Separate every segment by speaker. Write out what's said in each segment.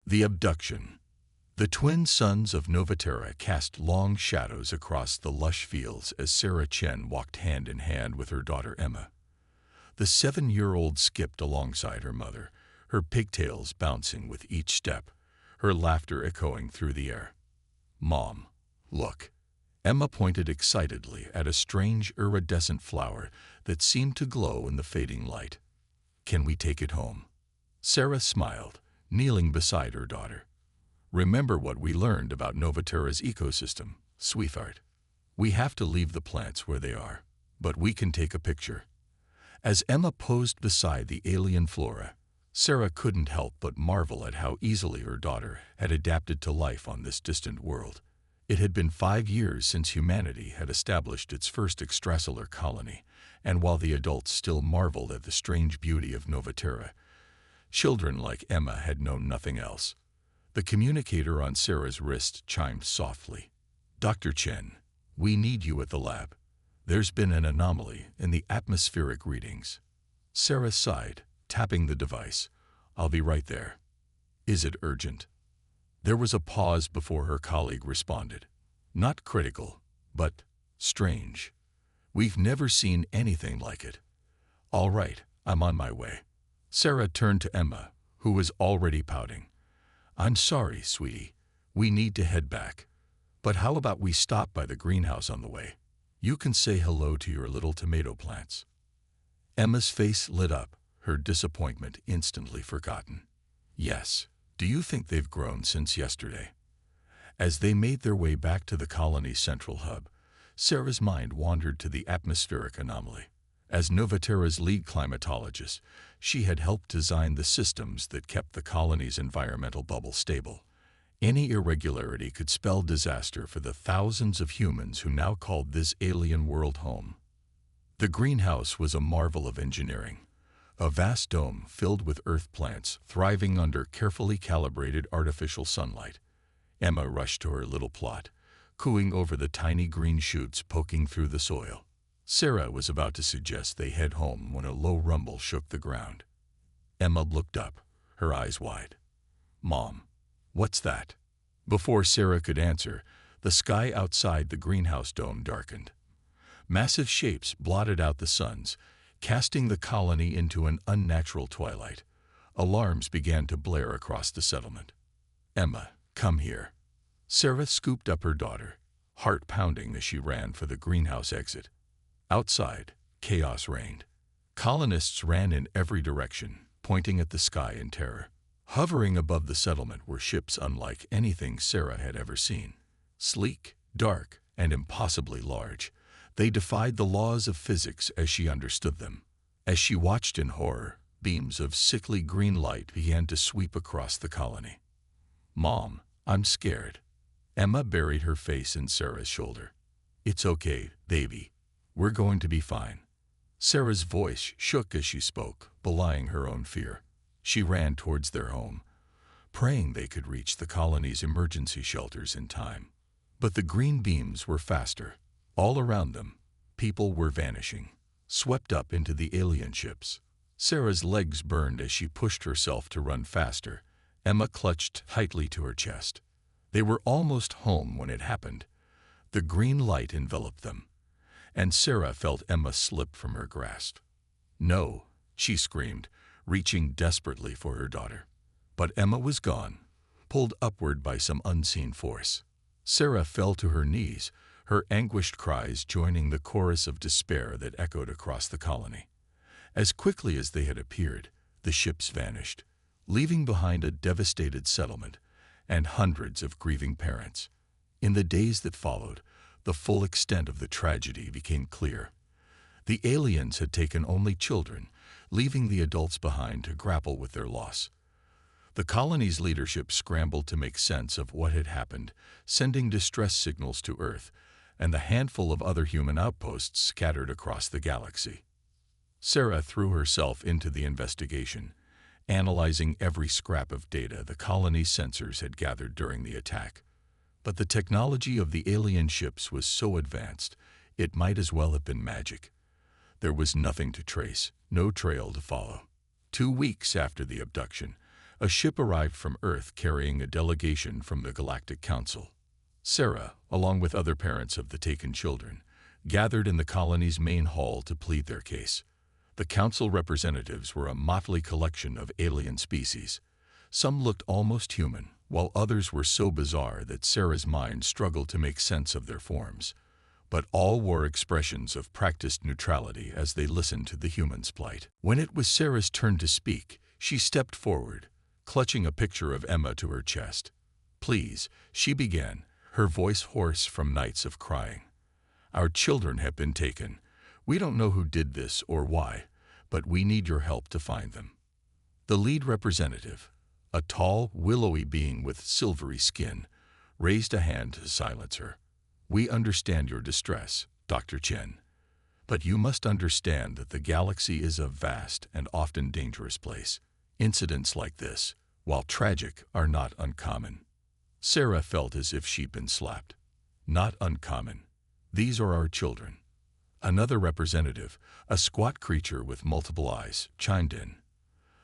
Speaker 1: The abduction. The twin sons of Novaterra cast long shadows across the lush fields as Sarah Chen walked hand in hand with her daughter Emma. The 7-year-old skipped alongside her mother, her pigtails bouncing with each step, her laughter echoing through the air. "Mom, look." Emma pointed excitedly at a strange iridescent flower that seemed to glow in the fading light. "Can we take it home?" Sarah smiled, kneeling beside her daughter. "Remember what we learned about Novaterra's ecosystem, sweetheart. We have to leave the plants where they are, but we can take a picture." As Emma posed beside the alien flora, Sarah couldn't help but marvel at how easily her daughter had adapted to life on this distant world. It had been 5 years since humanity had established its first extrasolar colony, and while the adults still marveled at the strange beauty of Novaterra, children like Emma had known nothing else. The communicator on Sarah's wrist chimed softly. "Dr. Chen, we need you at the lab. There's been an anomaly in the atmospheric readings." Sarah sighed, tapping the device. "I'll be right there." "Is it urgent?" There was a pause before her colleague responded. "Not critical, but strange. We've never seen anything like it." "All right, I'm on my way." Sarah turned to Emma, who was already pouting. "I'm sorry, sweetie. We need to head back. But how about we stop by the greenhouse on the way? You can say hello to your little tomato plants." Emma's face lit up, her disappointment instantly forgotten. "Yes. Do you think they've grown since yesterday?" As they made their way back to the colony's central hub, Sarah's mind wandered to the atmospheric anomaly. As Novaterra's lead climatologist, she had helped design the systems that kept the colony's environmental bubble stable. Any irregularity could spell disaster for the thousands of humans who now called this alien world home. The greenhouse was a marvel of engineering. A vast dome filled with earth plants thriving under carefully calibrated artificial sunlight. Emma rushed to her little plot, cooing over the tiny green shoots poking through the soil. Sarah was about to suggest they head home when a low rumble shook the ground. Emma looked up, her eyes wide. "Mom, what's that?" Before Sarah could answer, the sky outside the greenhouse dome darkened. Massive shapes blotted out the suns, casting the colony into an unnatural twilight. Alarms began to blare across the settlement. "Emma, come here." Sarah scooped up her daughter, heart pounding as she ran for the greenhouse exit. Outside, chaos reigned. Colonists ran in every direction, pointing at the sky in terror. Hovering above the settlement were ships unlike anything Sarah had ever seen. Sleek, dark, and impossibly large, they defied the laws of physics as she understood them. As she watched in horror, beams of sickly green light began to sweep across the colony. "Mom, I'm scared." Emma buried her face in Sarah's shoulder. "It's okay, baby. We're going to be fine." Sarah's voice shook as she spoke, belying her own fear. She ran towards their home, praying they could reach the colony's emergency shelters in time. But the green beams were faster. All around them, people were vanishing, swept up into the alien ships. Sarah's legs burned as she pushed herself to run faster. Emma clutched tightly to her chest. They were almost home when it happened. The green light enveloped them, and Sarah felt Emma slip from her grasp. "No," she screamed, reaching desperately for her daughter. But Emma was gone, pulled upward by some unseen force. Sarah fell to her knees, her anguished cries joining the chorus of despair that echoed across the colony. As quickly as they had appeared, the ships vanished, leaving behind a devastated settlement and hundreds of grieving parents. In the days that followed, the full extent of the tragedy became clear. The aliens had taken only children, leaving the adults behind to grapple with their loss. The colony's leadership scrambled to make sense of what had happened, sending distress signals to Earth and the handful of other human outposts scattered across the galaxy. Sarah threw herself into the investigation, analyzing every scrap of data the colony's sensors had gathered during the attack. But the technology of the alien ships was so advanced, it might as well have been magic. There was nothing to trace, no trail to follow. 2 weeks after the abduction, A ship arrived from Earth carrying a delegation from the Galactic Council. Sarah, along with other parents of the taken children, gathered in the colony's main hall to plead their case. The council representatives were a motley collection of alien species. Some looked almost human, while others were so bizarre that Sarah's mind struggled to make sense of their forms. But all wore expressions of practiced neutrality as they listened to the humans' plight. When it was Sarah's turn to speak, she stepped forward, clutching a picture of Emma to her chest. "Please," she began, her voice hoarse from nights of crying. "Our children have been taken. We don't know who did this or why, but we need your help to find them." The lead representative, a tall, willowy being with silvery skin, raised a hand to silence her. "We understand your distress, Dr. Chen. But you must understand that the galaxy is a vast and often dangerous place. Incidents like this, while tragic, are not uncommon." Sarah felt as if she'd been slapped. "Not uncommon. These are our children." Another representative, a squat creature with multiple eyes, chimed in.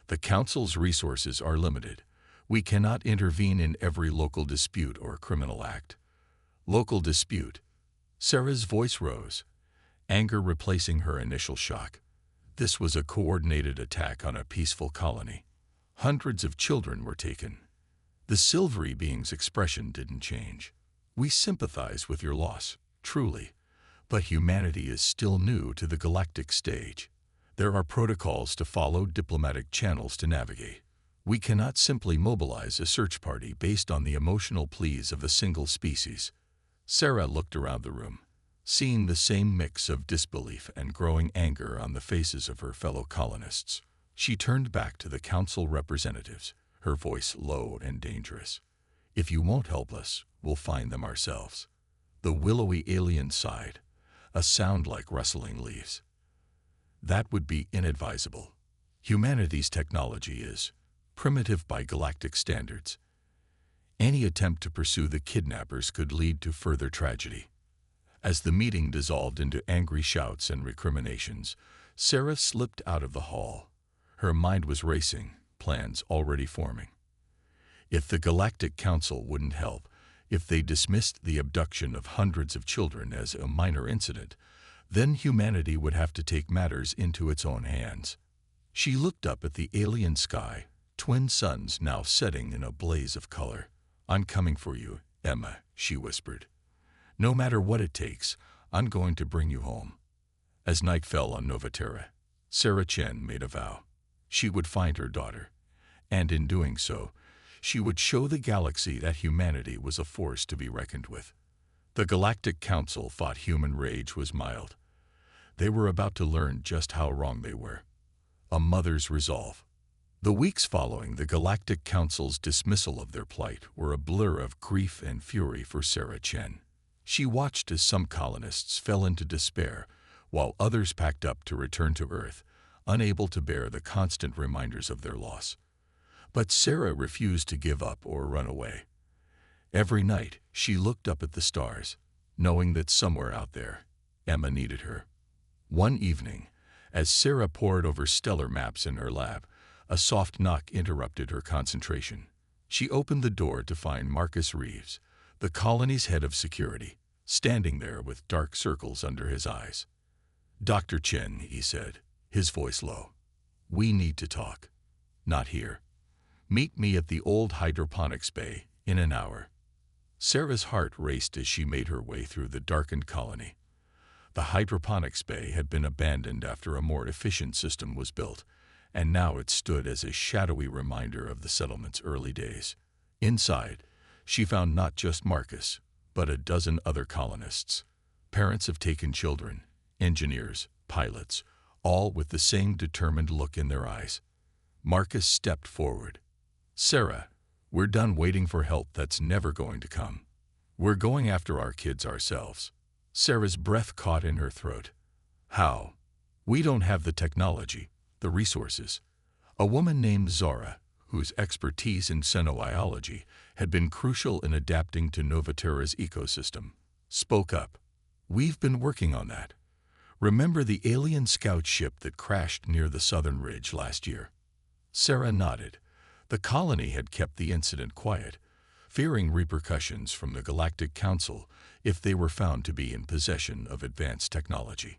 Speaker 1: "The Council's resources are limited. We cannot intervene in every local dispute or criminal act." Local dispute. Sarah's voice rose, anger replacing her initial shock. This was a coordinated attack on a peaceful colony. Hundreds of children were taken. The silvery being's expression didn't change. "We sympathize with your loss, truly. But humanity is still new to the galactic stage. There are protocols to follow, diplomatic channels to navigate. We cannot simply mobilize a search party based on the emotional pleas of a single species." Sarah looked around the room, seeing the same mix of disbelief and growing anger on the faces of her fellow colonists. She turned back to the council representatives, her voice low and dangerous. "If you won't help us, we'll find them ourselves." The willowy alien sighed, a sound like rustling leaves. "That would be inadvisable. Humanity's technology is primitive by galactic standards. Any attempt to pursue the kidnappers could lead to further tragedy." As the meeting dissolved into angry shouts and recriminations, Sarah slipped out of the hall. Her mind was racing, plans already forming. If the Galactic Council wouldn't help, if they dismissed the abduction of hundreds of children as a minor incident, then humanity would have to take matters into its own hands. She looked up at the alien sky, twin suns now setting in a blaze of color. "I'm coming for you, Emma," she whispered. "No matter what it takes, I'm going to bring you home." As night fell on Novaterra, Sarah Chen made a vow. She would find her daughter, and in doing so, she would show the galaxy that humanity was a force to be reckoned with. The Galactic Council thought human rage was mild. They were about to learn just how wrong they were. A mother's resolve. The weeks following the Galactic Council's dismissal of their plight were a blur of grief and fury for Sarah Chen. She watched as some colonists fell into despair, while others packed up to return to Earth, unable to bear the constant reminders of their loss. But Sarah refused to give up or run away. Every night, she looked up at the stars, knowing that somewhere out there, Emma needed her. One evening, as Sarah pored over stellar maps in her lab, a soft knock interrupted her concentration. She opened the door to find Marcus Reeves, the colony's head of security, standing there with dark circles under his eyes. "Dr. Chen," he said, his voice low. "We need to talk. Not here. Meet me at the old hydroponics bay in an hour." Sarah's heart raced as she made her way through the darkened colony. The hydroponics bay had been abandoned after a more efficient system was built, and now it stood as a shadowy reminder of the settlement's early days. Inside, she found not just Marcus, but a dozen other colonists, parents of taken children, engineers, pilots, all with the same determined look in their eyes. Marcus stepped forward. "Sarah, we're done waiting for help that's never going to come. We're going after our kids ourselves." Sarah's breath caught in her throat. "How? We don't have the technology, the resources." A woman named Zara, whose expertise in xenobiology had been crucial in adapting to Novaterra's ecosystem, spoke up. "We've been working on that. Remember the alien scout ship that crashed near the southern ridge last year?" Sarah nodded. The colony had kept the incident quiet, fearing repercussions from the Galactic Council if they were found to be in possession of advanced technology.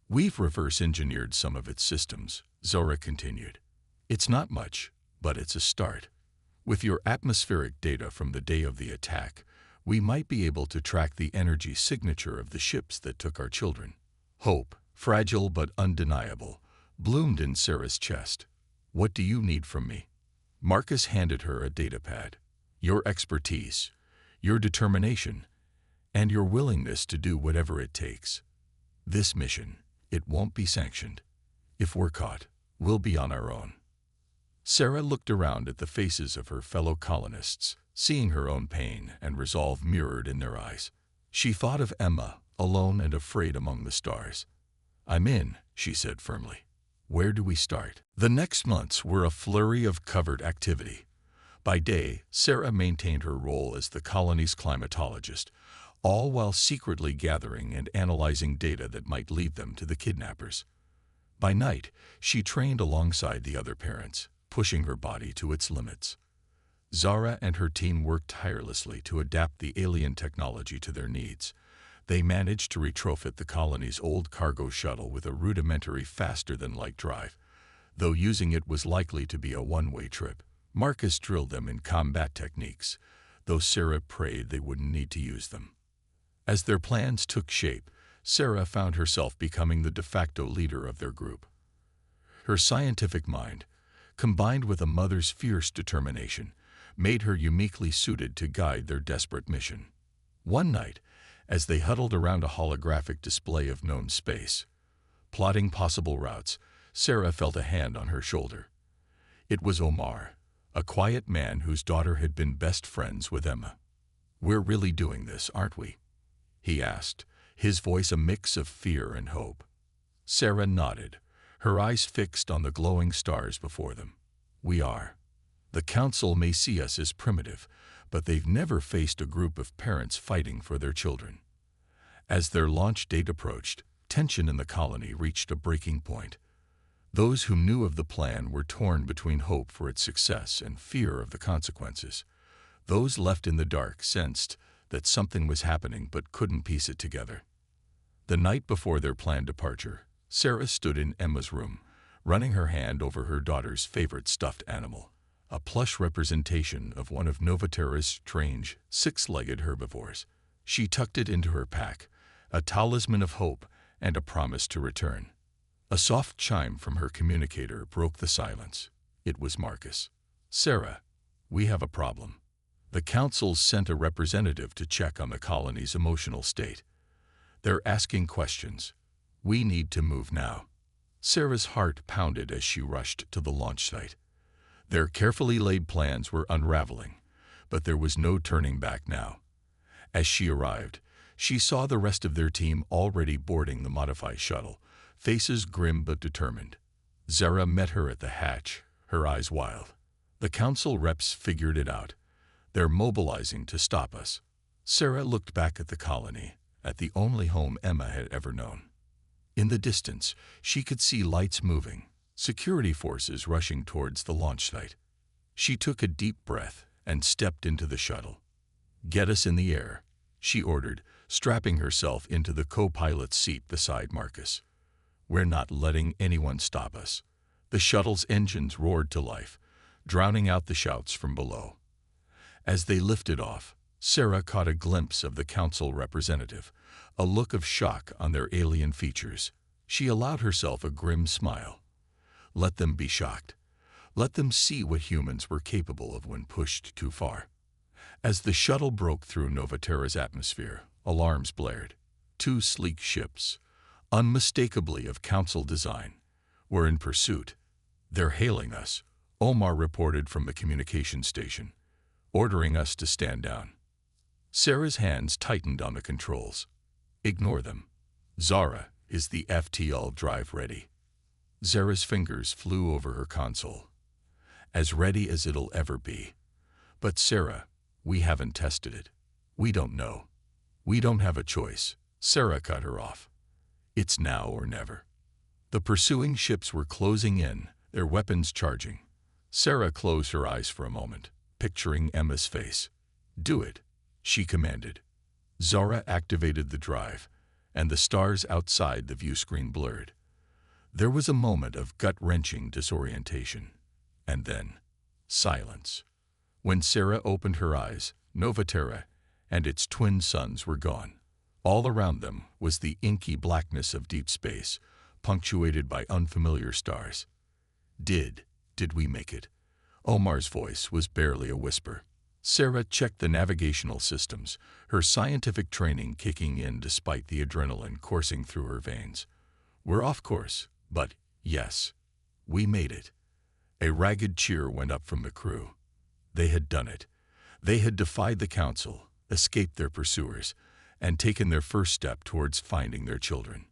Speaker 1: "We've reverse-engineered some of its systems," Zora continued. "It's not much, but it's a start. With your atmospheric data from the day of the attack, we might be able to track the energy signature of the ships that took our children." Hope, fragile but undeniable, bloomed in Sarah's chest. "What do you need from me?" Marcus handed her a datapad. "Your expertise, your determination, and your willingness to do whatever it takes. This mission, it won't be sanctioned. If we're caught, we'll be on our own." Sarah looked around at the faces of her fellow colonists, seeing her own pain and resolve mirrored in their eyes. She thought of Emma, alone and afraid among the stars. "I'm in," she said firmly. "Where do we start?" The next months were a flurry of covert activity. By day, Sarah maintained her role as the colony's climatologist, all while secretly gathering and analyzing data that might lead them to the kidnappers. By night, she trained alongside the other parents, pushing her body to its limits. Zara and her team worked tirelessly to adapt the alien technology to their needs. They managed to retrofit the colony's old cargo shuttle with a rudimentary faster-than-light drive, though using it was likely to be a one-way trip. Marcus drilled them in combat techniques, though Sarah prayed they wouldn't need to use them. As their plans took shape, Sarah found herself becoming the de facto leader of their group. Her scientific mind, combined with a mother's fierce determination, made her uniquely suited to guide their desperate mission. One night, as they huddled around a holographic display of known space, plotting possible routes, Sarah felt a hand on her shoulder. It was Omar, a quiet man whose daughter had been best friends with Emma. "We're really doing this, aren't we?" he asked, his voice a mix of fear and hope. Sarah nodded, her eyes fixed on the glowing stars before them. "We are. The Council may see us as primitive, but they've never faced a group of parents fighting for their children." As their launch date approached, tension in the colony reached a breaking point. Those who knew of the plan were torn between hope for its success and fear of the consequences. Those left in the dark sensed that something was happening but couldn't piece it together. The night before their planned departure, Sarah stood in Emma's room, running her hand over her daughter's favorite stuffed animal, a plush representation of one of Novaterra's strange, six-legged herbivores. She tucked it into her pack, a talisman of hope and a promise to return. A soft chime from her communicator broke the silence. It was Marcus. "Sarah, we have a problem. The Council sent a representative to check on the colony's emotional state. They're asking questions. We need to move now." Sarah's heart pounded as she rushed to the launch site. Their carefully laid plans were unraveling, but there was no turning back now. As she arrived, she saw the rest of their team already boarding the modified shuttle, faces grim but determined. Zara met her at the hatch, her eyes wild. "The Council reps figured it out. They're mobilizing to stop us." Sarah looked back at the colony, at the only home Emma had ever known. In the distance, she could see lights moving, security forces rushing towards the launch site. She took a deep breath and stepped into the shuttle. "Get us in the air," she ordered, strapping herself into the co-pilot's seat beside Marcus. "We're not letting anyone stop us." The shuttle's engines roared to life, drowning out the shouts from below. As they lifted off, Sarah caught a glimpse of the Council representative, a look of shock on their alien features. She allowed herself a grim smile. Let them be shocked. Let them see what humans were capable of when pushed too far. As the shuttle broke through Novaterra's atmosphere, alarms blared. Two sleek ships, unmistakably of Council design, were in pursuit. "They're hailing us," Omar reported from the communication station, ordering us to stand down. Sarah's hands tightened on the controls. "Ignore them. Zara, is the FTL drive ready?" Zara's fingers flew over her console. "As ready as it'll ever be. But Sarah, we haven't tested it. We don't know. We don't have a choice." Sarah cut her off. "It's now or never." The pursuing ships were closing in, their weapons charging. Sarah closed her eyes for a moment, picturing Emma's face. "Do it," she commanded. Zara activated the drive, and the stars outside the view screen blurred. There was a moment of gut-wrenching disorientation, and then silence. When Sarah opened her eyes, Novaterra and its twin suns were gone. All around them was the inky blackness of deep space, punctuated by unfamiliar stars. Did we make it?" Omar's voice was barely a whisper. Sarah checked the navigational systems, her scientific training kicking in despite the adrenaline coursing through her veins. "We're off course, but yes, we made it." A ragged cheer went up from the crew. They had done it. They had defied the council, escaped their pursuers, and taken their first step towards finding their children.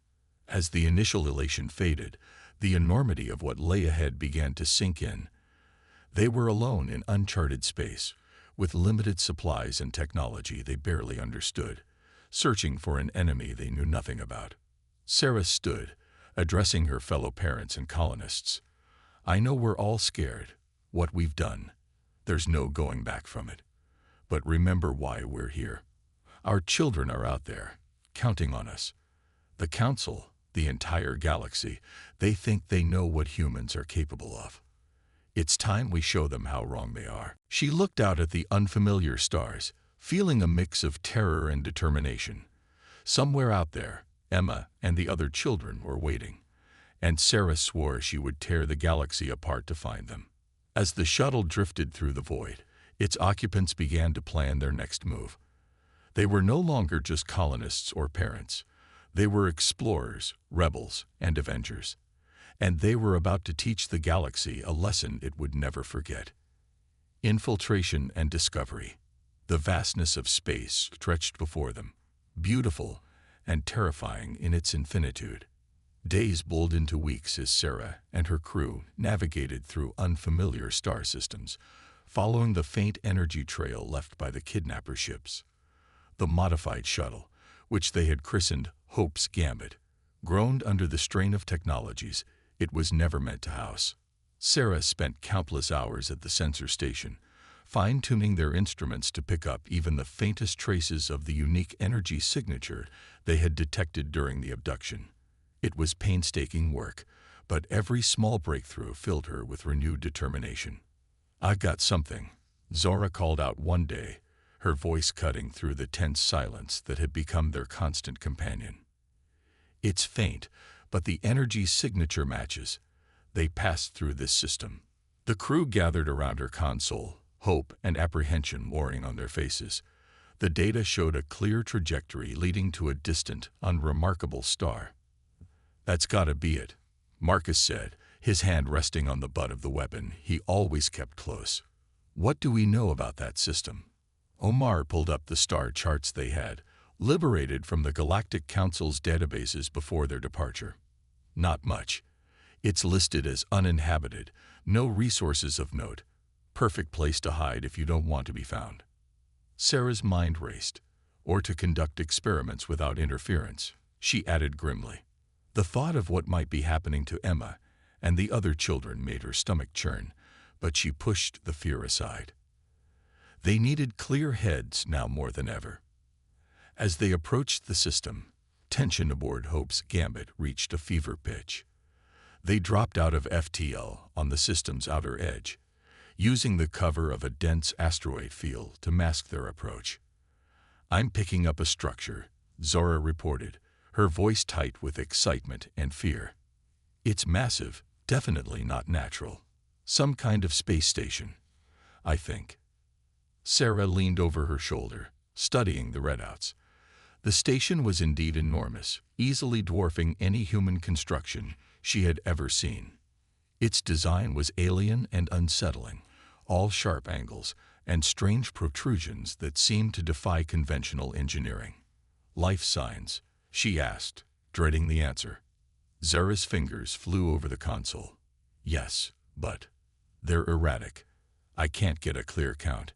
Speaker 1: As the initial elation faded, the enormity of what lay ahead began to sink in. They were alone in uncharted space, with limited supplies and technology they barely understood, searching for an enemy they knew nothing about. Sarah stood, addressing her fellow parents and colonists. "I know we're all scared. What we've done. There's no going back from it. But remember why we're here. Our children are out there, counting on us. The Council, the entire galaxy, they think they know what humans are capable of. It's time we show them how wrong they are." She looked out at the unfamiliar stars, feeling a mix of terror and determination. Somewhere out there, Emma and the other children were waiting, and Sarah swore she would tear the galaxy apart to find them. As the shuttle drifted through the void, its occupants began to plan their next move. They were no longer just colonists or parents. They were explorers, rebels, and avengers. And they were about to teach the galaxy a lesson it would never forget. Infiltration and discovery. The vastness of space stretched before them, beautiful and terrifying in its infinitude. Days bowled into weeks as Sarah and her crew navigated through unfamiliar star systems, following the faint energy trail left by the kidnapper ships. The modified shuttle, which they had christened Hope's Gambit, groaned under the strain of technologies it was never meant to house. Sarah spent countless hours at the sensor station, fine-tuning their instruments to pick up even the faintest traces of the unique energy signature they had detected during the abduction. It was painstaking work, but every small breakthrough filled her with renewed determination. "I got something," Zora called out one day, her voice cutting through the tense silence that had become their constant companion. "It's faint, but the energy signature matches. They passed through this system." The crew gathered around her console, hope and apprehension mooring on their faces. The data showed a clear trajectory leading to a distant, unremarkable star. "That's gotta be it," Marcus said, his hand resting on the butt of the weapon he always kept close. "What do we know about that system?" Omar pulled up the star charts they had, liberated from the Galactic Council's databases before their departure. "Not much. It's listed as uninhabited, no resources of note. Perfect place to hide if you don't want to be found." Sarah's mind raced. "Or to conduct experiments without interference," she added grimly. The thought of what might be happening to Emma and the other children made her stomach churn, but she pushed the fear aside. They needed clear heads now more than ever. As they approached the system, tension aboard Hope's Gambit reached a fever pitch. They dropped out of FTL on the system's outer edge, using the cover of a dense asteroid field to mask their approach. "I'm picking up a structure," Zora reported, her voice tight with excitement and fear. "It's massive, definitely not natural. Some kind of space station, I think." Sarah leaned over her shoulder, studying the readouts. The station was indeed enormous, easily dwarfing any human construction she had ever seen. Its design was alien and unsettling, all sharp angles and strange protrusions that seemed to defy conventional engineering. "Life signs?" she asked, dreading the answer. Zara's fingers flew over the console. "Yes, but they're erratic. I can't get a clear count.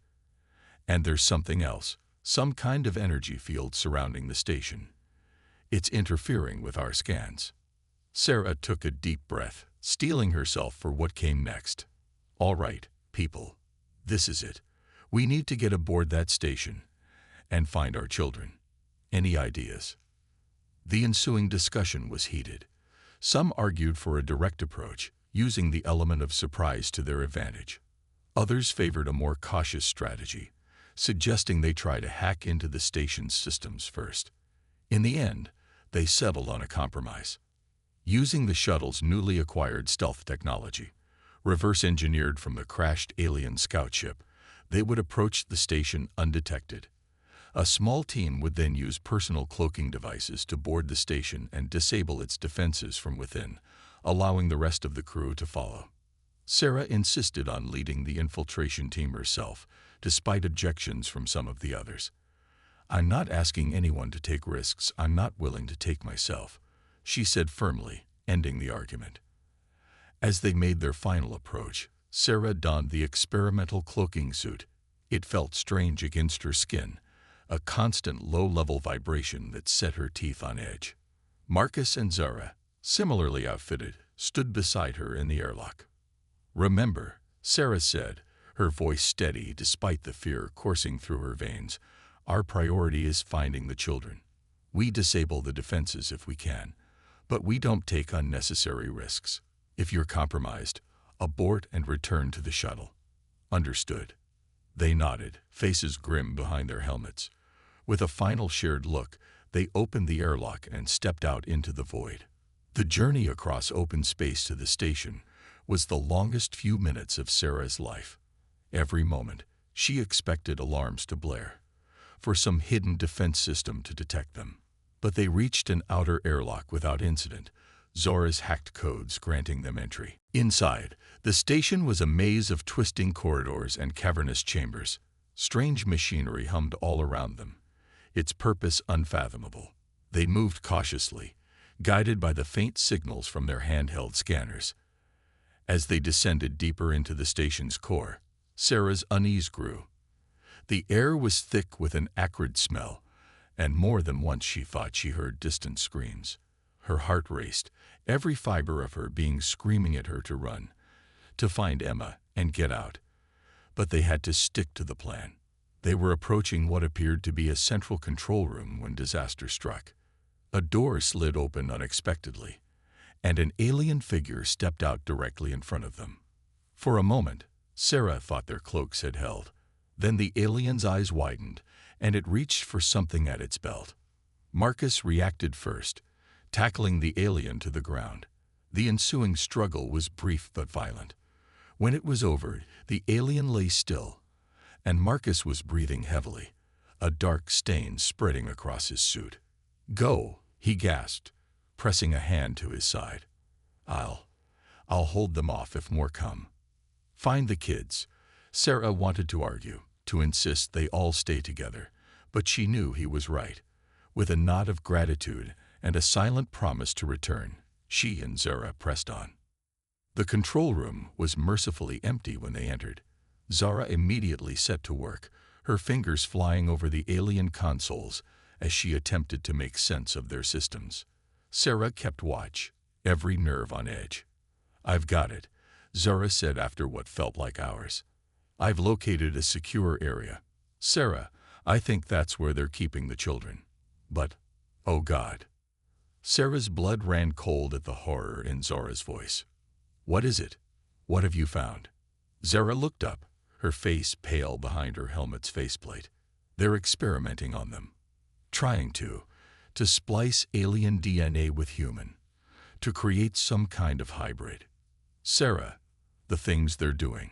Speaker 1: And there's something else, some kind of energy field surrounding the station. It's interfering with our scans." Sarah took a deep breath, steeling herself for what came next. "All right, people. This is it. We need to get aboard that station and find our children. Any ideas?" The ensuing discussion was heated. Some argued for a direct approach, using the element of surprise to their advantage. Others favored a more cautious strategy, suggesting they try to hack into the station's systems first. In the end, they settled on a compromise. Using the shuttle's newly acquired stealth technology, reverse-engineered from the crashed alien scout ship, they would approach the station undetected. A small team would then use personal cloaking devices to board the station and disable its defenses from within, allowing the rest of the crew to follow. Sarah insisted on leading the infiltration team herself, despite objections from some of the others. "I'm not asking anyone to take risks I'm not willing to take myself," she said firmly, ending the argument. As they made their final approach, Sarah donned the experimental cloaking suit. It felt strange against her skin, a constant low-level vibration that set her teeth on edge. Marcus and Zara, similarly outfitted, stood beside her in the airlock. "Remember," Sarah said, her voice steady despite the fear coursing through her veins, "our priority is finding the children. We disable the defenses if we can, but we don't take unnecessary risks. If you're compromised, abort and return to the shuttle." "Understood." They nodded, faces grim behind their helmets. With a final shared look, they opened the airlock and stepped out into the void. The journey across open space to the station was the longest few minutes of Sarah's life. Every moment, she expected alarms to blare, for some hidden defense system to detect them. But they reached an outer airlock without incident, Zora's hacked codes granting them entry. Inside, the station was a maze of twisting corridors and cavernous chambers. Strange machinery hummed all around them, its purpose unfathomable. They moved cautiously, guided by the faint signals from their handheld scanners. As they descended deeper into the station's core, Sarah's unease grew. The air was thick with an acrid smell, and more than once she thought she heard distant screams. Her heart raced, every fiber of her being screaming at her to run, to find Emma and get out. But they had to stick to the plan. They were approaching what appeared to be a central control room when disaster struck. A door slid open unexpectedly, and an alien figure stepped out directly in front of them. For a moment, Sarah thought their cloaks had held. Then the alien's eyes widened, and it reached for something at its belt. Marcus reacted first, tackling the alien to the ground. The ensuing struggle was brief but violent. When it was over, the alien lay still, and Marcus was breathing heavily, a dark stain spreading across his suit. "Go," he gasped, pressing a hand to his side. I'll hold them off if more come." "Find the kids." Sarah wanted to argue, to insist they all stay together, but she knew he was right. With a nod of gratitude and a silent promise to return, she and Zara pressed on. The control room was mercifully empty when they entered. Zara immediately set to work, her fingers flying over the alien consoles as she attempted to make sense of their systems. Sarah kept watch, every nerve on edge. "I've got it," Zara said after what felt like hours. "I've located a secure area. Sarah, I think that's where they're keeping the children. But, oh God." Sarah's blood ran cold at the horror in Zora's voice. "What is it? What have you found?" Zara looked up, her face pale behind her helmet's faceplate. "They're experimenting on them. Trying to splice alien DNA with human, to create some kind of hybrid. Sarah, the things they're doing."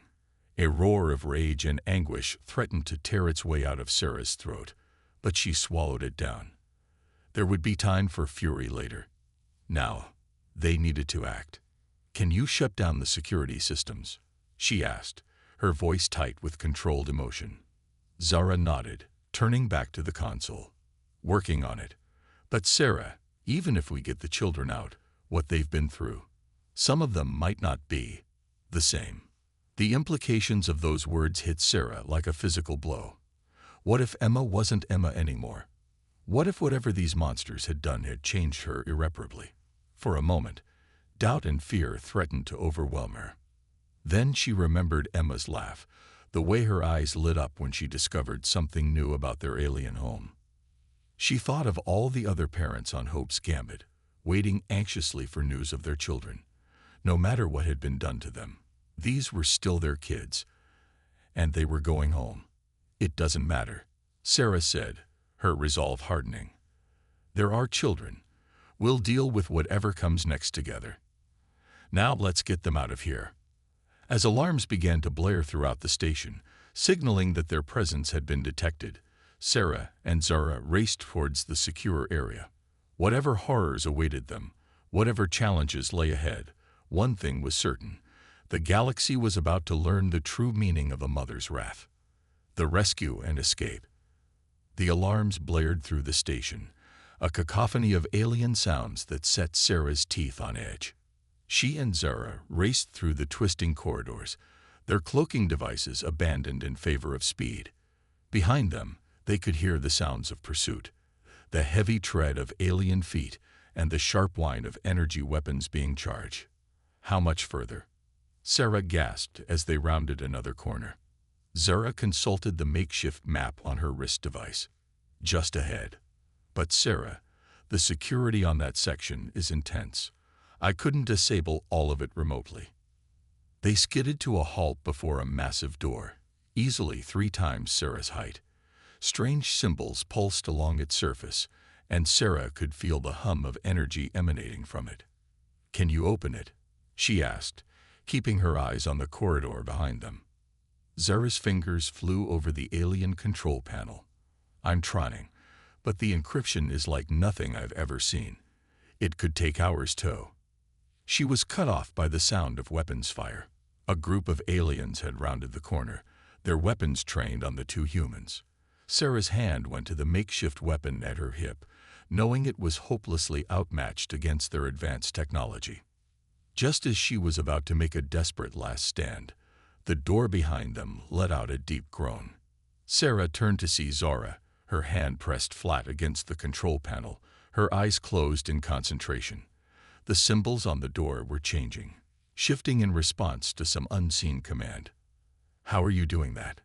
Speaker 1: A roar of rage and anguish threatened to tear its way out of Sarah's throat, but she swallowed it down. There would be time for fury later. Now, they needed to act. "Can you shut down the security systems?" she asked, her voice tight with controlled emotion. Zara nodded, turning back to the console. "Working on it. But Sarah, even if we get the children out, what they've been through, some of them might not be the same." The implications of those words hit Sarah like a physical blow. What if Emma wasn't Emma anymore? What if whatever these monsters had done had changed her irreparably? For a moment, doubt and fear threatened to overwhelm her. Then she remembered Emma's laugh, the way her eyes lit up when she discovered something new about their alien home. She thought of all the other parents on Hope's Gambit, waiting anxiously for news of their children. No matter what had been done to them, these were still their kids, and they were going home. It doesn't matter, Sarah said, her resolve hardening. There are children. We'll deal with whatever comes next together. Now let's get them out of here. As alarms began to blare throughout the station, signaling that their presence had been detected, Sarah and Zara raced towards the secure area. Whatever horrors awaited them, whatever challenges lay ahead, one thing was certain: the galaxy was about to learn the true meaning of a mother's wrath. The rescue and escape. The alarms blared through the station, a cacophony of alien sounds that set Sarah's teeth on edge. She and Zara raced through the twisting corridors, their cloaking devices abandoned in favor of speed. Behind them, they could hear the sounds of pursuit, the heavy tread of alien feet and the sharp whine of energy weapons being charged. How much further? Sarah gasped as they rounded another corner. Zara consulted the makeshift map on her wrist device. Just ahead. But Sarah, the security on that section is intense. I couldn't disable all of it remotely. They skidded to a halt before a massive door, easily 3 times Sarah's height. Strange symbols pulsed along its surface, and Sarah could feel the hum of energy emanating from it. "Can you open it?" she asked, keeping her eyes on the corridor behind them. Zara's fingers flew over the alien control panel. "I'm trying, but the encryption is like nothing I've ever seen. It could take hours to." She was cut off by the sound of weapons fire. A group of aliens had rounded the corner, their weapons trained on the 2 humans. Sarah's hand went to the makeshift weapon at her hip, knowing it was hopelessly outmatched against their advanced technology. Just as she was about to make a desperate last stand, the door behind them let out a deep groan. Sarah turned to see Zara, her hand pressed flat against the control panel, her eyes closed in concentration. The symbols on the door were changing, shifting in response to some unseen command. "How are you doing that?"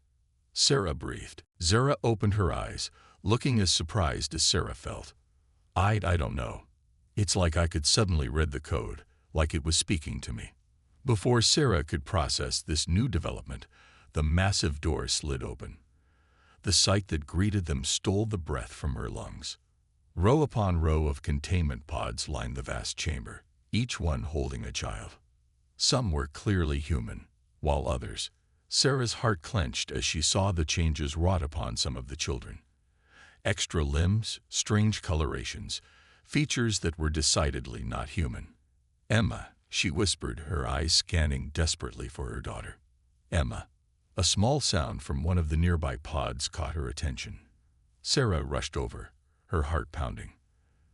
Speaker 1: Sarah breathed. Zara opened her eyes, looking as surprised as Sarah felt. I don't know. It's like I could suddenly read the code, like it was speaking to me." Before Sarah could process this new development, the massive door slid open. The sight that greeted them stole the breath from her lungs. Row upon row of containment pods lined the vast chamber, each one holding a child. Some were clearly human, while others— Sarah's heart clenched as she saw the changes wrought upon some of the children. Extra limbs, strange colorations, features that were decidedly not human. "Emma," she whispered, her eyes scanning desperately for her daughter. "Emma." A small sound from one of the nearby pods caught her attention. Sarah rushed over, her heart pounding.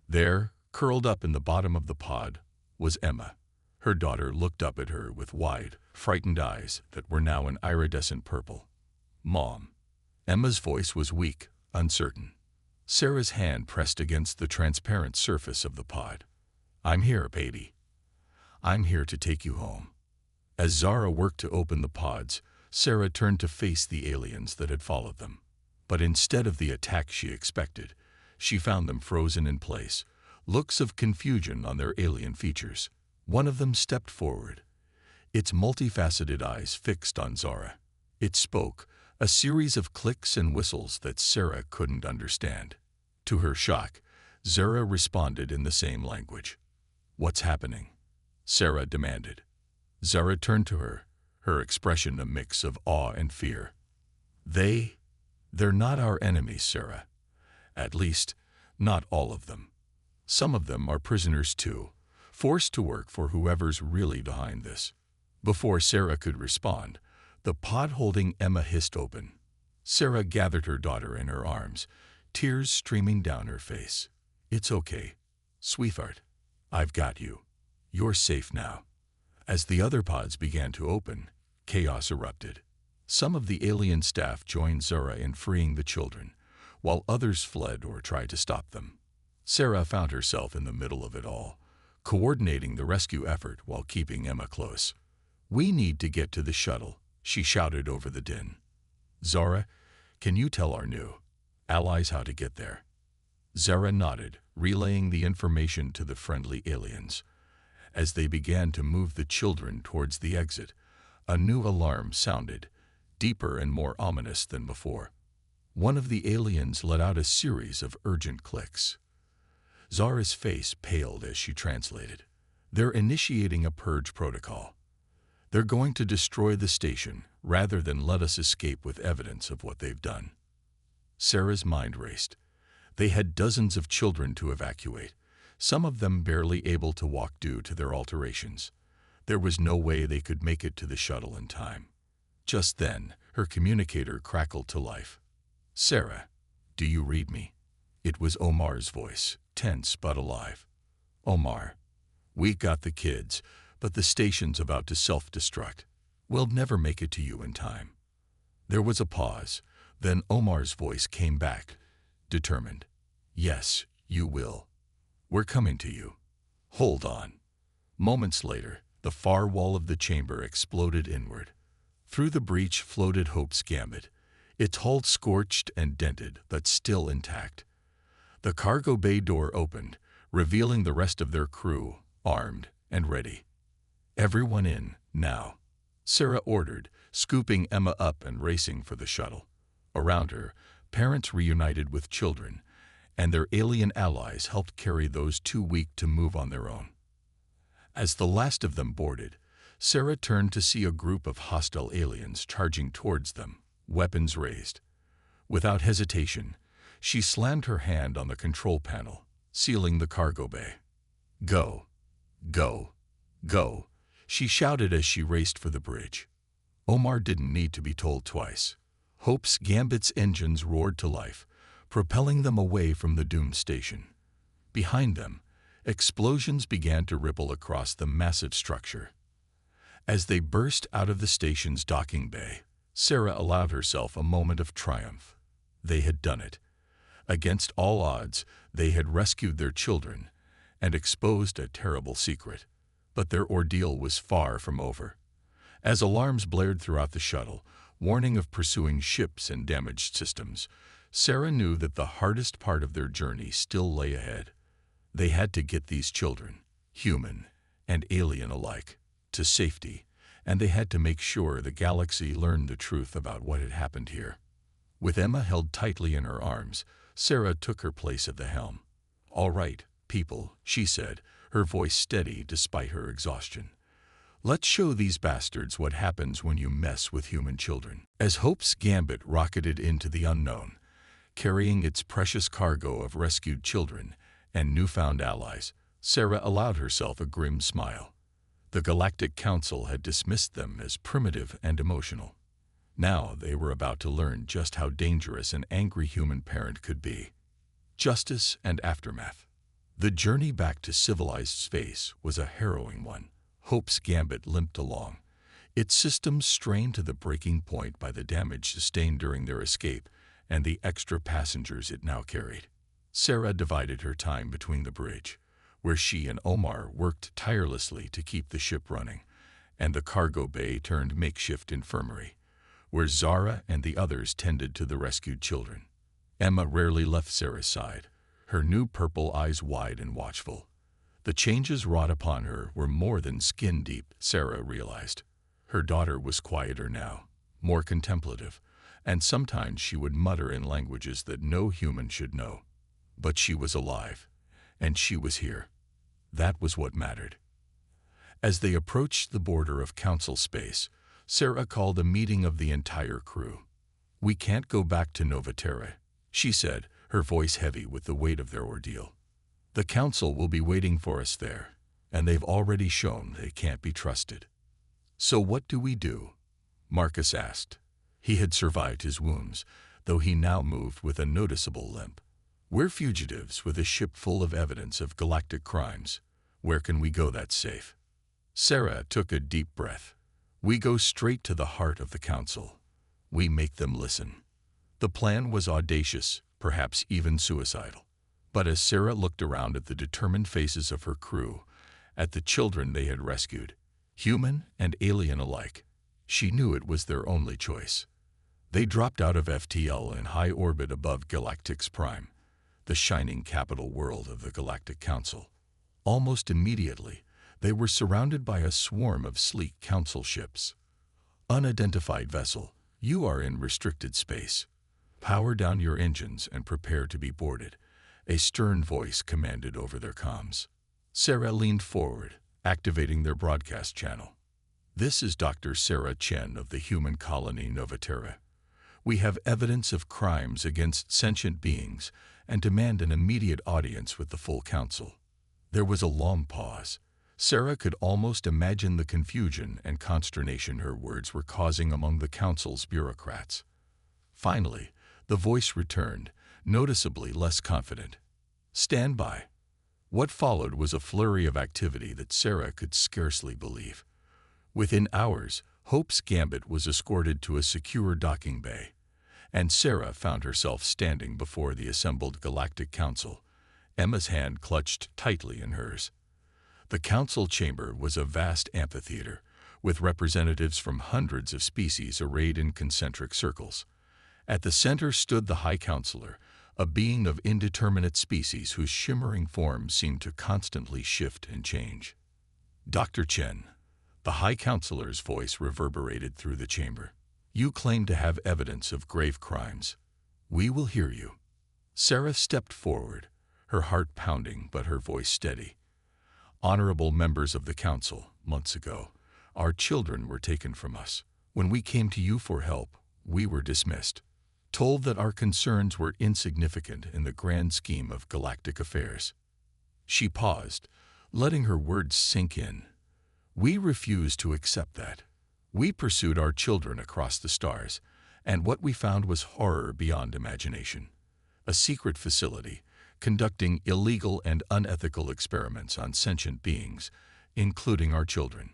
Speaker 1: There, curled up in the bottom of the pod, was Emma. Her daughter looked up at her with wide, frightened eyes that were now an iridescent purple. "Mom." Emma's voice was weak, uncertain. Sarah's hand pressed against the transparent surface of the pod. "I'm here, baby. I'm here to take you home." As Zara worked to open the pods, Sarah turned to face the aliens that had followed them. But instead of the attack she expected, she found them frozen in place, looks of confusion on their alien features. One of them stepped forward, its multifaceted eyes fixed on Zara. It spoke, a series of clicks and whistles that Sarah couldn't understand. To her shock, Zara responded in the same language. "What's happening?" Sarah demanded. Zara turned to her, her expression a mix of awe and fear. They're not our enemies, Sarah. At least, not all of them. Some of them are prisoners too, forced to work for whoever's really behind this." Before Sarah could respond, the pod holding Emma hissed open. Sarah gathered her daughter in her arms, tears streaming down her face. "It's okay, sweetheart. I've got you. You're safe now." As the other pods began to open, chaos erupted. Some of the alien staff joined Zara in freeing the children, while others fled or tried to stop them. Sarah found herself in the middle of it all, coordinating the rescue effort while keeping Emma close. "We need to get to the shuttle," she shouted over the din. "Zara, can you tell our new allies how to get there?" Zara nodded, relaying the information to the friendly aliens. As they began to move the children towards the exit, a new alarm sounded, deeper and more ominous than before. One of the aliens let out a series of urgent clicks. Zara's face paled as she translated. "They're initiating a purge protocol. They're going to destroy the station rather than let us escape with evidence of what they've done." Sarah's mind raced. They had dozens of children to evacuate, some of them barely able to walk due to their alterations. There was no way they could make it to the shuttle in time. Just then, her communicator crackled to life. "Sarah, do you read me?" It was Omar's voice, tense but alive. "Omar, we got the kids, but the station's about to self-destruct. We'll never make it to you in time." There was a pause. Then Omar's voice came back, determined. "Yes, you will. We're coming to you. Hold on." Moments later, the far wall of the chamber exploded inward. Through the breach floated Hope's Gambit, its hull scorched and dented, but still intact. The cargo bay door opened, revealing the rest of their crew, armed and ready. "Everyone in, now," Sarah ordered, scooping Emma up and racing for the shuttle. Around her, parents reunited with children, and their alien allies helped carry those too weak to move on their own. As the last of them boarded, Sarah turned to see a group of hostile aliens charging towards them, weapons raised. Without hesitation, she slammed her hand on the control panel, sealing the cargo bay. "Go, go, go," she shouted as she raced for the bridge. Omar didn't need to be told twice. Hope's Gambit's engines roared to life, propelling them away from the doomed station. Behind them, explosions began to ripple across the massive structure. As they burst out of the station's docking bay, Sarah allowed herself a moment of triumph. They had done it. Against all odds, they had rescued their children and exposed a terrible secret. But their ordeal was far from over. As alarms blared throughout the shuttle, warning of pursuing ships and damaged systems, Sarah knew that the hardest part of their journey still lay ahead. They had to get these children, human and alien alike, to safety, and they had to make sure the galaxy learned the truth about what had happened here. With Emma held tightly in her arms, Sarah took her place at the helm. "All right, people," she said, her voice steady despite her exhaustion. "Let's show these bastards what happens when you mess with human children." As Hope's Gambit rocketed into the unknown, carrying its precious cargo of rescued children and newfound allies, Sarah allowed herself a grim smile. The Galactic Council had dismissed them as primitive and emotional. Now they were about to learn just how dangerous an angry human parent could be. Justice and aftermath. The journey back to civilized space was a harrowing one. Hope's Gambit limped along, its systems strained to the breaking point by the damage sustained during their escape and the extra passengers it now carried. Sarah divided her time between the bridge, where she and Omar worked tirelessly to keep the ship running, and the cargo bay turned makeshift infirmary, where Zara and the others tended to the rescued children. Emma rarely left Sarah's side, her new purple eyes wide and watchful. The changes wrought upon her were more than skin-deep, Sarah realized. Her daughter was quieter now, more contemplative, and sometimes she would mutter in languages that no human should know. But she was alive, and she was here. That was what mattered. As they approached the border of council space, Sarah called a meeting of the entire crew. "We can't go back to Novaterra," she said, her voice heavy with the weight of their ordeal. "The council will be waiting for us there, and they've already shown they can't be trusted." "So what do we do?" Marcus asked. He had survived his wounds, though he now moved with a noticeable limp. "We're fugitives with a ship full of evidence of galactic crimes. Where can we go that's safe?" Sarah took a deep breath. "We go straight to the heart of the council. We make them listen." The plan was audacious, perhaps even suicidal. But as Sarah looked around at the determined faces of her crew, at the children they had rescued, Human and alien alike, she knew it was their only choice. They dropped out of FTL in high orbit above Galactic's prime, the shining capital world of the Galactic Council. Almost immediately, they were surrounded by a swarm of sleek council ships. Unidentified vessel, you are in restricted space. Power down your engines and prepare to be boarded, a stern voice commanded over their comms. Sarah leaned forward, activating their broadcast channel. This is Dr. Sarah Chen of the human colony Novaterra. We have evidence of crimes against sentient beings and demand an immediate audience with the full council. There was a long pause. Sarah could almost imagine the confusion and consternation her words were causing among the council's bureaucrats. Finally, the voice returned, noticeably less confident. Stand by. What followed was a flurry of activity that Sarah could scarcely believe. Within hours, Hope's Gambit was escorted to a secure docking bay, and Sarah found herself standing before the assembled Galactic Council, Emma's hand clutched tightly in hers. The council chamber was a vast amphitheater, with representatives from hundreds of species arrayed in concentric circles. At the center stood the High Counselor, a being of indeterminate species whose shimmering form seemed to constantly shift and change. Dr. Chen, the High Counselor's voice reverberated through the chamber. You claim to have evidence of grave crimes. We will hear you. Sarah stepped forward, her heart pounding but her voice steady. Honorable members of the council, months ago, our children were taken from us. When we came to you for help, we were dismissed, told that our concerns were insignificant in the grand scheme of galactic affairs. She paused, letting her words sink in. We refused to accept that. We pursued our children across the stars, and what we found was horror beyond imagination. A secret facility, conducting illegal and unethical experiments on sentient beings, including our children.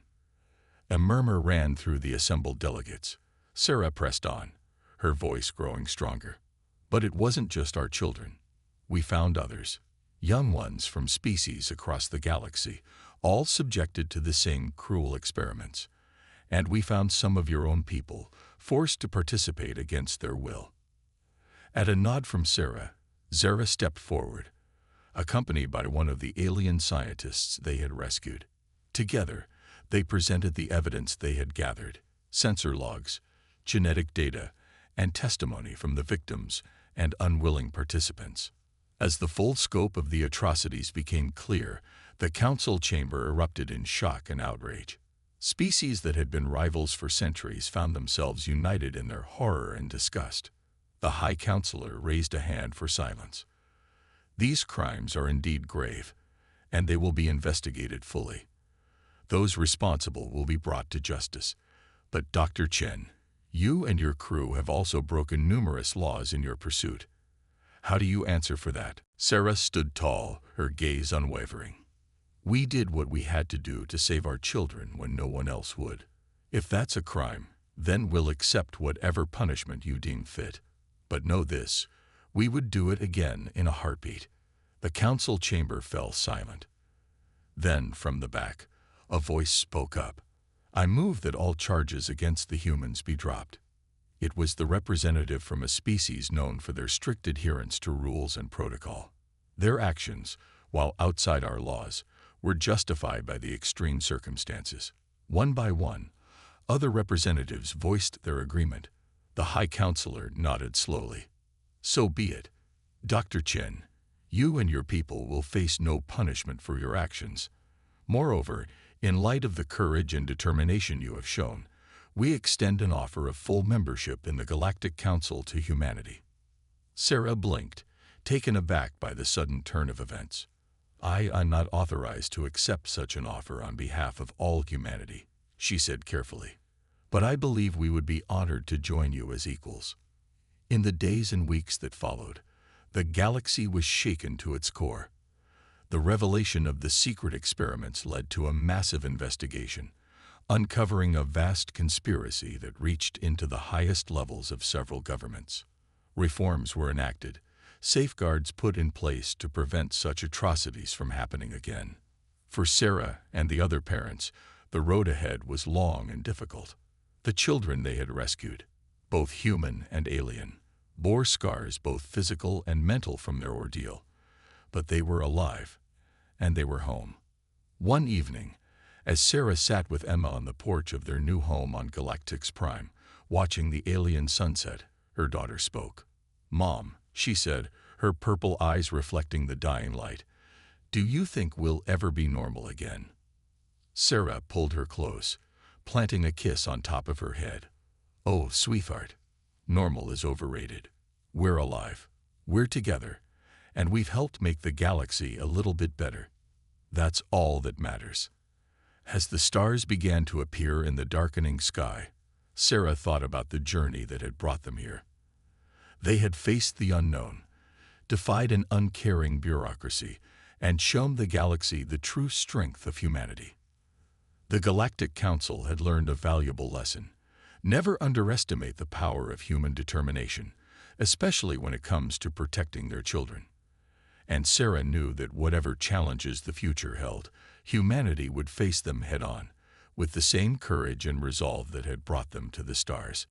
Speaker 1: A murmur ran through the assembled delegates. Sarah pressed on, her voice growing stronger. But it wasn't just our children. We found others, young ones from species across the galaxy, all subjected to the same cruel experiments. And we found some of your own people, forced to participate against their will. At a nod from Sarah, Zara stepped forward, accompanied by one of the alien scientists they had rescued. Together, they presented the evidence they had gathered, sensor logs, genetic data, and testimony from the victims and unwilling participants. As the full scope of the atrocities became clear, the council chamber erupted in shock and outrage. Species that had been rivals for centuries found themselves united in their horror and disgust. The High Counselor raised a hand for silence. These crimes are indeed grave, and they will be investigated fully. Those responsible will be brought to justice. But Dr. Chen, you and your crew have also broken numerous laws in your pursuit. How do you answer for that? Sarah stood tall, her gaze unwavering. We did what we had to do to save our children when no one else would. If that's a crime, then we'll accept whatever punishment you deem fit. But know this, we would do it again in a heartbeat. The council chamber fell silent. Then, from the back, a voice spoke up. I move that all charges against the humans be dropped. It was the representative from a species known for their strict adherence to rules and protocol. Their actions, while outside our laws, were justified by the extreme circumstances. One by one, other representatives voiced their agreement. The High Counselor nodded slowly. So be it. Dr. Chen, you and your people will face no punishment for your actions. Moreover, in light of the courage and determination you have shown, we extend an offer of full membership in the Galactic Council to humanity. Sarah blinked, taken aback by the sudden turn of events. I am not authorized to accept such an offer on behalf of all humanity, she said carefully. But I believe we would be honored to join you as equals. In the days and weeks that followed, the galaxy was shaken to its core. The revelation of the secret experiments led to a massive investigation, uncovering a vast conspiracy that reached into the highest levels of several governments. Reforms were enacted, safeguards put in place to prevent such atrocities from happening again. For Sarah and the other parents, The road ahead was long and difficult. The children they had rescued, both human and alien, bore scars both physical and mental from their ordeal. But they were alive, and they were home. One evening, as Sarah sat with Emma on the porch of their new home on Galactic's Prime, watching the alien sunset, her daughter spoke. "Mom," she said, her purple eyes reflecting the dying light, "do you think we'll ever be normal again?" Sarah pulled her close, planting a kiss on top of her head. "Oh, sweetheart, normal is overrated. We're alive, we're together, and we've helped make the galaxy a little bit better. That's all that matters." As the stars began to appear in the darkening sky, Sarah thought about the journey that had brought them here. They had faced the unknown, defied an uncaring bureaucracy, and shown the galaxy the true strength of humanity. The Galactic Council had learned a valuable lesson. Never underestimate the power of human determination, especially when it comes to protecting their children. And Sarah knew that whatever challenges the future held, humanity would face them head-on, with the same courage and resolve that had brought them to the stars.